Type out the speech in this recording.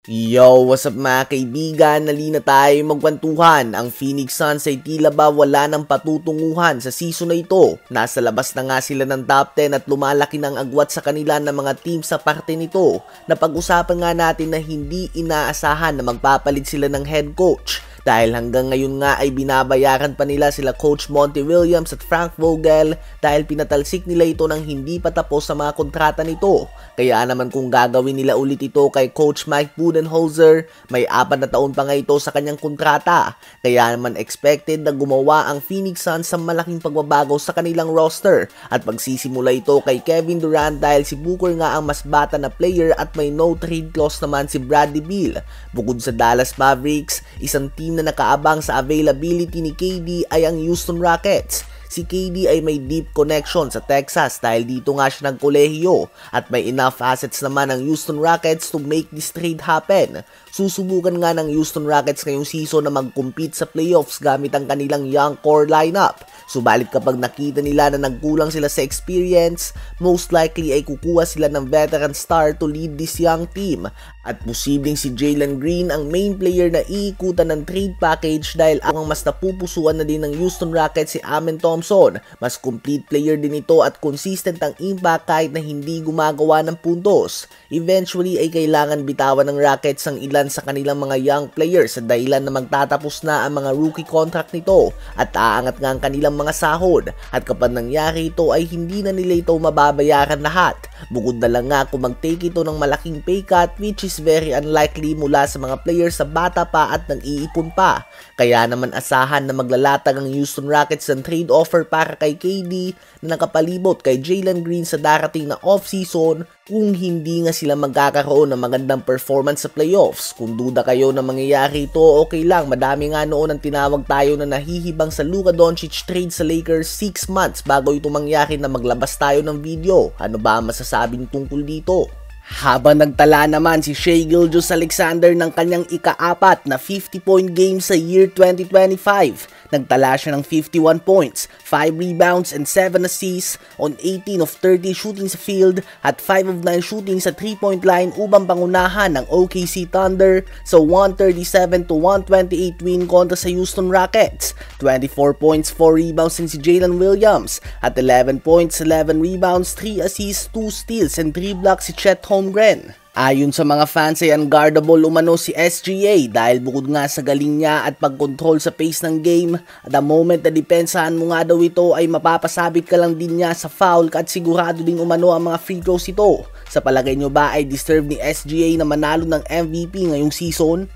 Yo, what's up mga kaibigan? Nalina tayo magkwentuhan. Ang Phoenix Suns ay tila ba wala ng patutunguhan sa season na ito. Nasa labas na nga sila ng top 10 at lumalaki ng agwat sa kanila ng mga team sa parte nito. Napag-usapan nga natin na hindi inaasahan na magpapalit sila ng head coach. Dahil hanggang ngayon nga ay binabayaran pa nila sila Coach Monty Williams at Frank Vogel dahil pinatalsik nila ito ng hindi pa tapos sa mga kontrata nito. Kaya naman kung gagawin nila ulit ito kay Coach Mike Budenholzer, may 4 na taon pa nga ito sa kanyang kontrata. Kaya naman expected na gumawa ang Phoenix Suns sa malaking pagbabago sa kanilang roster at magsisimula ito kay Kevin Durant dahil si Booker nga ang mas bata na player at may no trade clause naman si Bradley Beal. Bukod sa Dallas Mavericks, isang team na nakaabang sa availability ni KD ay ang Houston Rockets. Si KD ay may deep connection sa Texas dahil dito nga siya nagkolehiyo at may enough assets naman ang Houston Rockets to make this trade happen. Susubukan nga ng Houston Rockets ngayong season na mag-compete sa playoffs gamit ang kanilang young core lineup. Subalit kapag nakita nila na nagkulang sila sa experience, most likely ay kukuha sila ng veteran star to lead this young team. At posibleng si Jalen Green ang main player na iikutan ng trade package dahil ang mas napupusuan na din ng Houston Rockets si Amen Thompson. Mas complete player din ito at consistent ang impact kahit na hindi gumagawa ng puntos. Eventually ay kailangan bitawan ng Rockets ang ilan sa kanilang mga young players sa dahilan na magtatapos na ang mga rookie contract nito at aangat nga ang kanilang mga sahod. At kapag nangyari ito ay hindi na nila ito mababayaran lahat. Bukod na lang nga kung mag-take ito ng malaking pay cut which is very unlikely mula sa mga players sa bata pa at nag-iipon pa. Kaya naman asahan na maglalatag ang Houston Rockets ng trade offer para kay KD na nakapalibot kay Jalen Green sa darating na off-season kung hindi nga sila magkakaroon ng magandang performance sa playoffs. Kung duda kayo na mangyayari ito, okay lang. Madami nga noon ang tinawag tayo na nahihibang sa Luka Doncic trade sa Lakers 6 months bago ito mangyari na maglabas tayo ng video. Ano ba masasabing tungkol dito? Habang nagtala naman si Shai Gilgeous-Alexander ng kanyang ika-4 na 50-point game sa year 2025. Nagtala siya ng 51 points, 5 rebounds and 7 assists on 18 of 30 shooting sa field at 5 of 9 shooting sa 3-point line upang pangunahan ng OKC Thunder sa 137-128 win kontra sa Houston Rockets. 24 points, 4 rebounds din si Jalen Williams at 11 points, 11 rebounds, 3 assists, 2 steals and 3 blocks si Chet Holmgren. Ayon sa mga fans ay unguardable umano si SGA dahil bukod nga sa galing niya at pagkontrol sa pace ng game, at the moment na depensahan mo nga daw ito ay mapapasabit ka lang din niya sa foul at sigurado ding umano ang mga free throws ito. Sa palagay nyo ba ay deserve ni SGA na manalo ng MVP ngayong season?